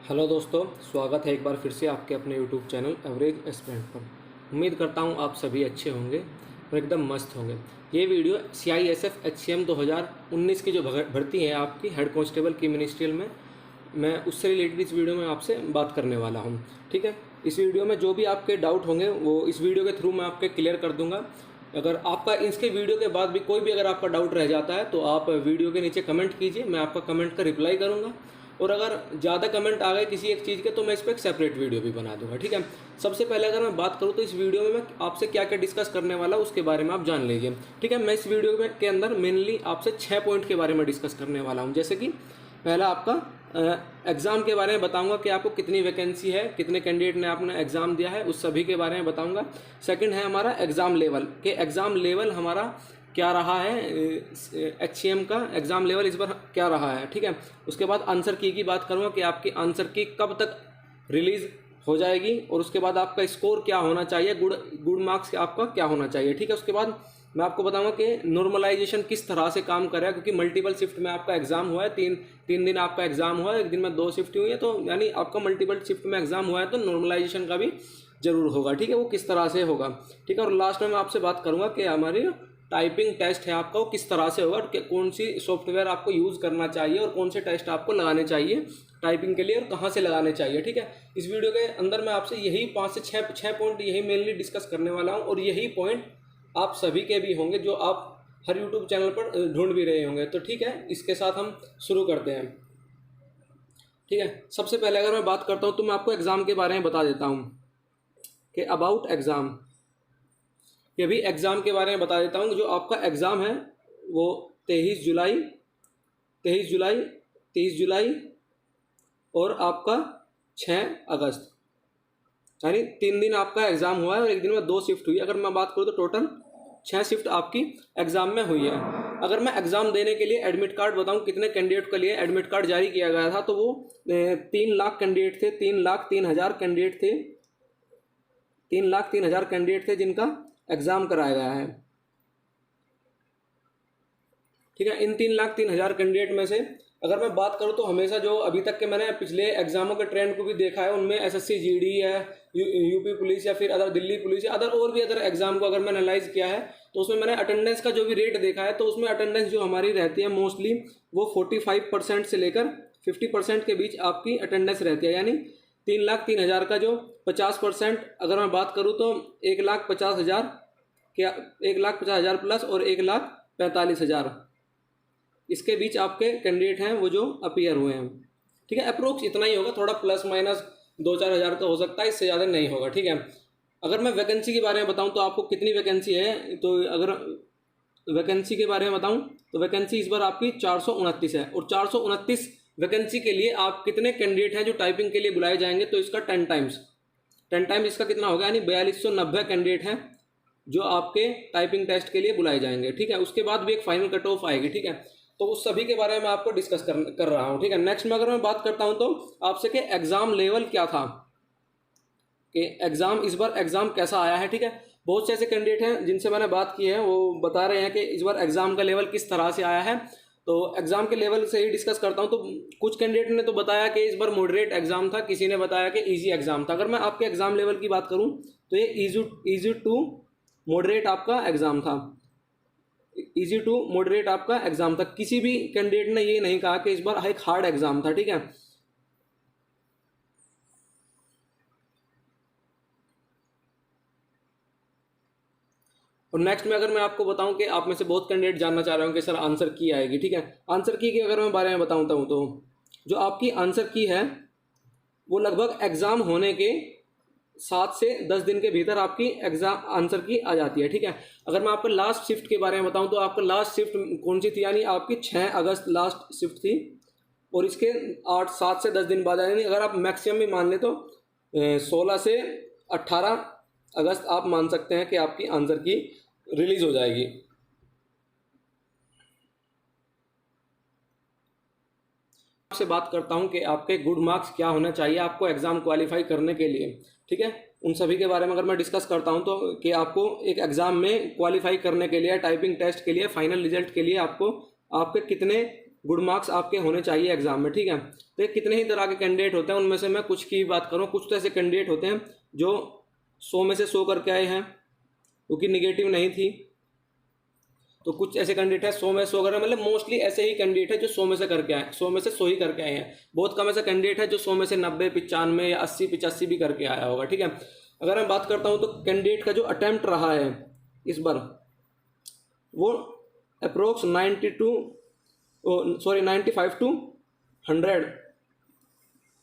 Hello दोस्तों, स्वागत है एक बार फिर से आपके अपने यूट्यूब चैनल एवरेज एस्पिरेंट पर। उम्मीद करता हूं आप सभी अच्छे होंगे और एकदम मस्त होंगे। ये वीडियो CISF HCM 2019 की जो भर्ती है आपकी हेड कांस्टेबल की मिनिस्ट्रियल में, मैं उससे रिलेटेड इस वीडियो में आपसे बात करने वाला हूं। ठीक है, इस वीडियो में जो भी आपके डाउट होंगे वो इस वीडियो के थ्रू मैं आपके क्लियर कर दूंगा। अगर आपका इसके वीडियो के बाद भी कोई भी अगर आपका डाउट रह जाता है तो आप वीडियो के नीचे कमेंट कीजिए, मैं आपका कमेंट का रिप्लाई करूँगा। और अगर ज़्यादा कमेंट आ गए किसी एक चीज़ के तो मैं इस पर एक सेपरेट वीडियो भी बना दूंगा। ठीक है, सबसे पहले अगर मैं बात करूँ तो इस वीडियो में मैं आपसे क्या क्या डिस्कस करने वाला हूँ उसके बारे में आप जान लीजिए। ठीक है, मैं इस वीडियो में के अंदर मेनली आपसे 6 पॉइंट के बारे में डिस्कस करने वाला हूँ। जैसे कि पहला आपका एग्ज़ाम के बारे में बताऊंगा कि आपको कितनी वैकेंसी है, कितने कैंडिडेट ने आपने एग्ज़ाम दिया है, उस सभी के बारे में बताऊंगा। सेकंड है हमारा एग्ज़ाम लेवल, कि एग्ज़ाम लेवल हमारा क्या रहा है, HCM का एग्ज़ाम लेवल इस बार क्या रहा है। ठीक है, उसके बाद आंसर की बात करूँगा कि आपकी आंसर की कब तक रिलीज़ हो जाएगी, और उसके बाद आपका स्कोर क्या होना चाहिए, गुड मार्क्स आपका क्या होना चाहिए। ठीक है, उसके बाद मैं आपको बताऊंगा कि नॉर्मलाइजेशन किस तरह से काम करेगा, क्योंकि मल्टीपल शिफ्ट में आपका एग्जाम हुआ है, तीन दिन आपका एग्जाम हुआ है, एक दिन में 2 शिफ्ट हुई है, तो यानी आपका मल्टीपल शिफ्ट में एग्जाम हुआ है तो नॉर्मलाइजेशन का भी जरूर होगा। ठीक है, वो किस तरह से होगा। ठीक है, और लास्ट में मैं आपसे बात करूंगा कि हमारी टाइपिंग टेस्ट है आपका वो किस तरह से होगा, कौन सी सॉफ्टवेयर आपको यूज़ करना चाहिए और कौन से टेस्ट आपको लगाने चाहिए टाइपिंग के लिए और कहाँ से लगाने चाहिए। ठीक है, इस वीडियो के अंदर मैं आपसे यही 5 से 6 पॉइंट यही मेनली डिस्कस करने वाला हूँ, और यही पॉइंट आप सभी के भी होंगे जो आप हर यूट्यूब चैनल पर ढूंढ भी रहे होंगे। तो ठीक है, इसके साथ हम शुरू करते हैं। ठीक है, सबसे पहले अगर मैं बात करता हूँ तो मैं आपको एग्ज़ाम के बारे में बता देता हूँ कि अबाउट एग्ज़ाम, ये भी एग्ज़ाम के बारे में बता देता हूँ। जो आपका एग्ज़ाम है वो 23 जुलाई और आपका 6 अगस्त, यानी 3 दिन आपका एग्ज़ाम हुआ है और एक दिन में 2 शिफ्ट हुई है। अगर मैं बात करूँ तो टोटल 6 शिफ्ट आपकी एग्ज़ाम में हुई है। अगर मैं एग्ज़ाम देने के लिए एडमिट कार्ड बताऊँ कितने कैंडिडेट के लिए एडमिट कार्ड जारी किया गया था, तो वो 3 लाख कैंडिडेट थे, 3,03,000 कैंडिडेट थे, 3,03,000 कैंडिडेट थे जिनका एग्ज़ाम कराया गया है। ठीक है, इन 3,03,000 कैंडिडेट में से अगर मैं बात करूं तो हमेशा जो अभी तक के मैंने पिछले एग्जामों के ट्रेंड को भी देखा है, उनमें SSC GD है, यूपी पुलिस या फिर अदर दिल्ली पुलिस या और भी अदर एग्जाम को अगर मैंने एनालाइज किया है तो उसमें मैंने अटेंडेंस का जो भी रेट देखा है, तो उसमें अटेंडेंस जो हमारी रहती है मोस्टली वो 45% से लेकर 50% के बीच आपकी अटेंडेंस रहती है। यानी 3,03,000 का जो 50% अगर मैं बात करूँ तो 1,50,000 क्या 1,50,000 प्लस और 1,45,000 इसके बीच आपके कैंडिडेट हैं वो जो अपीयर हुए हैं। ठीक है, अप्रोक्स इतना ही होगा, थोड़ा प्लस माइनस 2-4 हज़ार तो हो सकता है, इससे ज़्यादा नहीं होगा। ठीक है, अगर मैं वैकेंसी के बारे में बताऊं तो आपको कितनी वैकेंसी है, तो अगर वैकेंसी के बारे में बताऊं तो वैकेंसी इस बार आपकी 429 है, और 429 वैकेंसी के लिए आप कितने कैंडिडेट हैं जो टाइपिंग के लिए बुलाए जाएंगे, तो इसका 10 टाइम्स इसका कितना होगा, यानी 4290 कैंडिडेट हैं जो आपके टाइपिंग टेस्ट के लिए बुलाए जाएंगे। ठीक है, उसके बाद भी एक फाइनल कट ऑफ आएगी। ठीक है, तो उस सभी के बारे में आपको डिस्कस कर रहा हूँ। ठीक है, नेक्स्ट में अगर मैं बात करता हूँ तो आपसे कि एग्जाम लेवल क्या था, कि एग्जाम इस बार एग्जाम कैसा आया है। ठीक है, बहुत से ऐसे कैंडिडेट हैं जिनसे मैंने बात की है, वो बता रहे हैं कि इस बार एग्जाम का लेवल किस तरह से आया है। तो एग्जाम के लेवल से ही डिस्कस करता हूँ। तो कुछ कैंडिडेट ने तो बताया कि इस बार मॉडरेट एग्जाम था, किसी ने बताया कि इजी एग्जाम था। अगर मैं आपके एग्जाम लेवल की बात करूँ तो ये इजी टू मॉडरेट आपका एग्जाम था, इजी टू मॉडरेट आपका एग्जाम था। किसी भी कैंडिडेट ने ये नहीं कहा कि इस बार एक हार्ड एग्जाम था। ठीक है, और नेक्स्ट में अगर मैं आपको बताऊं कि आप में से बहुत कैंडिडेट जानना चाह रहे हो कि सर आंसर की आएगी। ठीक है, आंसर की अगर मैं बारे में बताऊं तो जो आपकी आंसर की है वो लगभग एग्जाम होने के 7 से 10 दिन के भीतर आपकी एग्जाम आंसर की आ जाती है। ठीक है, अगर मैं आपको लास्ट शिफ्ट के बारे में बताऊं तो आपका लास्ट शिफ्ट कौन सी थी, यानी आपकी 6 अगस्त लास्ट शिफ्ट थी, और इसके 7 से 10 दिन बाद, यानी अगर आप मैक्सिमम भी मान ले तो 16 से 18 अगस्त आप मान सकते हैं कि आपकी आंसर की रिलीज हो जाएगी। आपसे बात करता हूं कि आपके गुड मार्क्स क्या होना चाहिए आपको एग्जाम क्वालिफाई करने के लिए। ठीक है, उन सभी के बारे में अगर मैं डिस्कस करता हूं तो कि आपको एक एग्जाम में क्वालिफाई करने के लिए टाइपिंग टेस्ट के लिए फाइनल रिजल्ट के लिए आपको आपके कितने गुड मार्क्स आपके होने चाहिए एग्जाम में, ठीक है। तो ये कितने ही तरह के कैंडिडेट होते हैं, उनमें से मैं कुछ की बात करूँ। कुछ तो ऐसे कैंडिडेट होते हैं जो 100 में से 100 करके आए हैं क्योंकि निगेटिव नहीं थी। तो कुछ ऐसे कैंडिडेट है 100 में 100 कर, मतलब मोस्टली ऐसे ही कैंडिडेट है जो 100 में से करके आए, 100 में से 100 ही करके आए हैं। बहुत कम ऐसा कैंडिडेट है जो 100 में से 90, 95 या 80, 85 भी करके आया होगा, ठीक है। अगर मैं बात करता हूँ तो कैंडिडेट का जो अटेम्प्ट रहा है इस बार वो अप्रोक्स 95 टू 100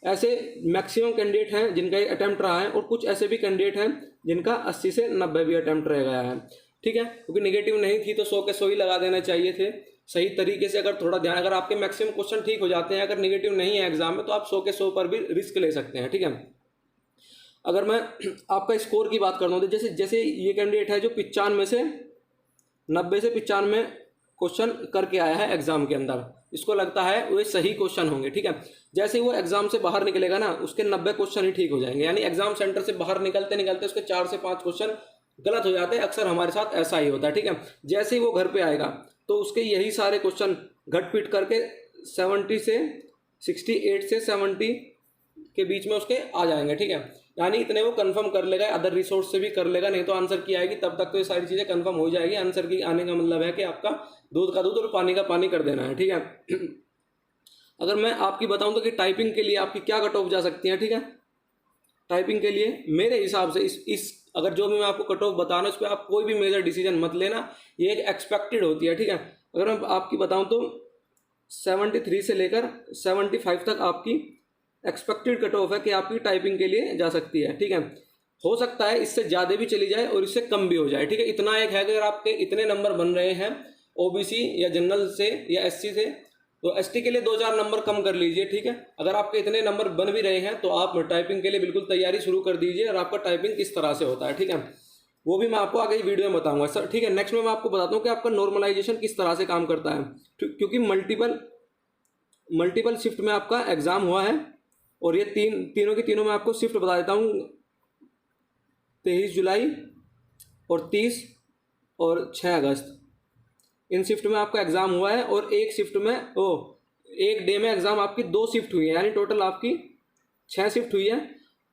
ऐसे मैक्सिमम कैंडिडेट हैं जिनका ये अटेम्प्ट रहा है, और कुछ ऐसे भी कैंडिडेट हैं जिनका 80 से 90 भी अटेम्प्ट रह गया है, ठीक है। क्योंकि नेगेटिव नहीं थी तो 100 के 100 ही लगा देने चाहिए थे सही तरीके से। अगर थोड़ा ध्यान, अगर आपके मैक्सिमम क्वेश्चन ठीक हो जाते हैं, अगर नेगेटिव नहीं है एग्जाम में, तो आप 100 के 100 पर भी रिस्क ले सकते हैं, ठीक है। अगर मैं आपका स्कोर की बात करता हूँ तो जैसे जैसे ये कैंडिडेट है जो 95 से 90 से 95 क्वेश्चन करके आया है एग्जाम के अंदर, इसको लगता है वे सही क्वेश्चन होंगे, ठीक है। जैसे ही वो एग्जाम से बाहर निकलेगा ना, उसके 90 क्वेश्चन ही ठीक हो जाएंगे। यानी एग्जाम सेंटर से बाहर निकलते निकलते उसके 4 से 5 क्वेश्चन गलत हो जाते हैं। अक्सर हमारे साथ ऐसा ही होता है, ठीक है। जैसे ही वो घर पे आएगा तो उसके यही सारे क्वेश्चन घट पीट करके 70 से 68 से 70 के बीच में उसके आ जाएंगे, ठीक है। यानी इतने वो कंफर्म कर लेगा, अदर रिसोर्स से भी कर लेगा, नहीं तो आंसर की आएगी तब तक तो ये सारी चीज़ें कंफर्म हो जाएगी। आंसर की आने का मतलब है कि आपका दूध का दूध और पानी का पानी कर देना है, ठीक है। अगर मैं आपकी बताऊं तो कि टाइपिंग के लिए आपकी क्या कट ऑफ जा सकती है, ठीक है। टाइपिंग के लिए मेरे हिसाब से इस अगर जो भी मैं आपको कट ऑफ बता रहा हूँ, उस पर आप कोई भी मेजर डिसीजन मत लेना, ये एक एक्सपेक्टेड होती है, ठीक है। अगर मैं आपकी बताऊँ तो 73 से लेकर 75 तक आपकी एक्सपेक्टेड कट ऑफ है कि आपकी टाइपिंग के लिए जा सकती है, ठीक है। हो सकता है इससे ज़्यादा भी चली जाए और इससे कम भी हो जाए, ठीक है। इतना एक है कि अगर आपके इतने नंबर बन रहे हैं ओबीसी या जनरल से या एससी से, तो एसटी के लिए 2-4 नंबर कम कर लीजिए, ठीक है। अगर आपके इतने नंबर बन भी रहे हैं तो आप टाइपिंग के लिए बिल्कुल तैयारी शुरू कर दीजिए, और आपका टाइपिंग किस तरह से होता है, ठीक है, वो भी मैं आपको आगे वीडियो में बताऊंगा सर, ठीक है। नेक्स्ट में मैं आपको बताता हूँ कि आपका नॉर्मलाइजेशन किस तरह से काम करता है, क्योंकि मल्टीपल शिफ्ट में आपका एग्जाम हुआ है, और ये तीनों की तीनों मैं आपको शिफ्ट बता देता हूँ। 23 जुलाई और 30 और 6 अगस्त इन शिफ्ट में आपका एग्जाम हुआ है, और एक शिफ्ट में एक डे में एग्जाम आपकी 2 शिफ्ट हुई है, यानी टोटल आपकी 6 शिफ्ट हुई है।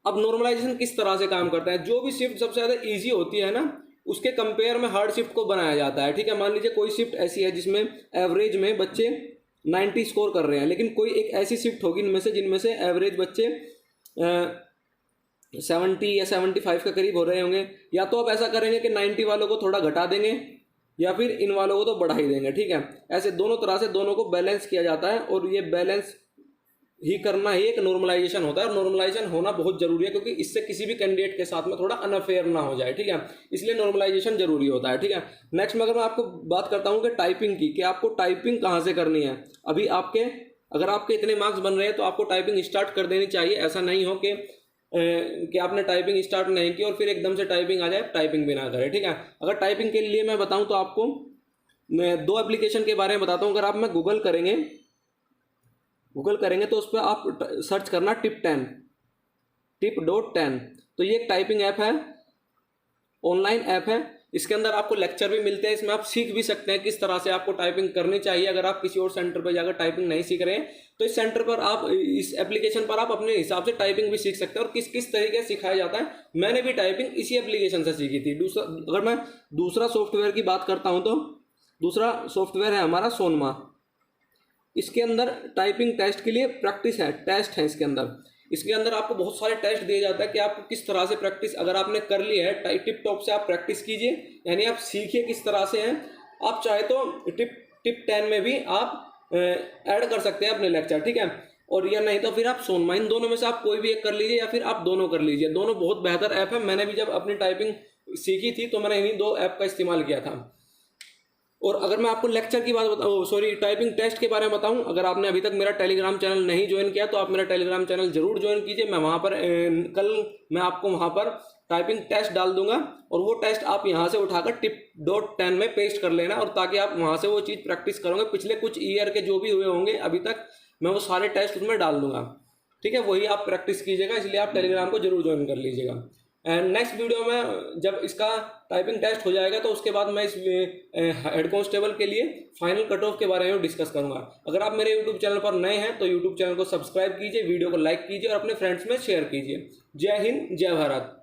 अब नॉर्मलाइजेशन किस तरह से काम करता है, जो भी शिफ्ट सबसे ज़्यादा ईजी होती है ना, उसके कंपेयर में हार्ड शिफ्ट को बनाया जाता है, ठीक है। मान लीजिए कोई शिफ्ट ऐसी है जिसमें एवरेज में बच्चे 90 स्कोर कर रहे हैं, लेकिन कोई एक ऐसी शिफ्ट होगी इनमें से जिनमें से एवरेज बच्चे 70 या 75 के करीब हो रहे होंगे। या तो आप ऐसा करेंगे कि 90 वालों को थोड़ा घटा देंगे, या फिर इन वालों को तो बढ़ा ही देंगे, ठीक है। ऐसे दोनों तरह से दोनों को बैलेंस किया जाता है, और ये बैलेंस ही करना ही एक नॉर्मलाइजेशन होता है। और नॉर्मलाइजेशन होना बहुत जरूरी है, क्योंकि इससे किसी भी कैंडिडेट के साथ में थोड़ा अनफेयर ना हो जाए, ठीक है। इसलिए नॉर्मलाइजेशन जरूरी होता है, ठीक है। नेक्स्ट में अगर मैं आपको बात करता हूँ कि टाइपिंग की, कि आपको टाइपिंग कहाँ से करनी है। अभी अगर आपके इतने मार्क्स बन रहे हैं तो आपको टाइपिंग स्टार्ट कर देनी चाहिए। ऐसा नहीं हो कि आपने टाइपिंग स्टार्ट नहीं की और फिर एकदम से टाइपिंग आ जाए, टाइपिंग भी ना करें, ठीक है। अगर टाइपिंग के लिए मैं बताऊं तो आपको मैं 2 एप्लीकेशन के बारे में बताता हूं। अगर आप मैं गूगल करेंगे तो उस पर आप सर्च करना tip.10। तो ये एक टाइपिंग ऐप है, ऑनलाइन ऐप है। इसके अंदर आपको लेक्चर भी मिलते हैं, इसमें आप सीख भी सकते हैं किस तरह से आपको टाइपिंग करनी चाहिए। अगर आप किसी और सेंटर पर जाकर टाइपिंग नहीं सीख रहे हैं तो इस सेंटर पर इस एप्लीकेशन पर आप अपने हिसाब से टाइपिंग भी सीख सकते हैं, और किस किस तरीके से सिखाया जाता है। मैंने भी टाइपिंग इसी एप्लीकेशन से सीखी थी। अगर मैं दूसरा सॉफ्टवेयर की बात करता हूँ तो दूसरा सॉफ्टवेयर है हमारा सोनमा। इसके अंदर टाइपिंग टेस्ट के लिए प्रैक्टिस है, टेस्ट है इसके अंदर आपको बहुत सारे टेस्ट दिए जाता है कि आपको किस तरह से प्रैक्टिस, अगर आपने कर ली है टिप टॉप से आप प्रैक्टिस कीजिए, यानी आप सीखिए किस तरह से हैं। आप चाहे तो टिप 10 में भी आप ऐड कर सकते हैं अपने लेक्चर, ठीक है। और या नहीं तो फिर आप सोनमा, इन दोनों में से आप कोई भी एक कर लीजिए, या फिर आप दोनों कर लीजिए। दोनों बहुत बेहतर ऐप है। मैंने भी जब अपनी टाइपिंग सीखी थी तो मैंने इन्हीं 2 ऐप का इस्तेमाल किया था। और अगर मैं आपको लेक्चर की बात बताऊँ, टाइपिंग टेस्ट के बारे में बताऊँ, अगर आपने अभी तक मेरा टेलीग्राम चैनल नहीं ज्वाइन किया तो आप मेरा टेलीग्राम चैनल जरूर ज्वाइन कीजिए। मैं वहाँ पर कल मैं आपको वहाँ पर टाइपिंग टेस्ट डाल दूंगा, और वो टेस्ट आप यहाँ से उठाकर tip.10 में पेस्ट कर लेना, और ताकि आप वहाँ से वो चीज़ प्रैक्टिस करोगे। पिछले कुछ ईयर के जो भी हुए होंगे अभी तक, मैं वो सारे टेस्ट उसमें डाल दूंगा, ठीक है। वही आप प्रैक्टिस कीजिएगा, इसलिए आप टेलीग्राम को जरूर ज्वाइन कर लीजिएगा। एंड नेक्स्ट वीडियो में जब इसका टाइपिंग टेस्ट हो जाएगा तो उसके बाद मैं इस हेड कांस्टेबल के लिए फाइनल कट ऑफ के बारे में डिस्कस करूंगा। अगर आप मेरे यूट्यूब चैनल पर नए हैं तो यूट्यूब चैनल को सब्सक्राइब कीजिए, वीडियो को लाइक कीजिए और अपने फ्रेंड्स में शेयर कीजिए। जय हिंद, जय भारत।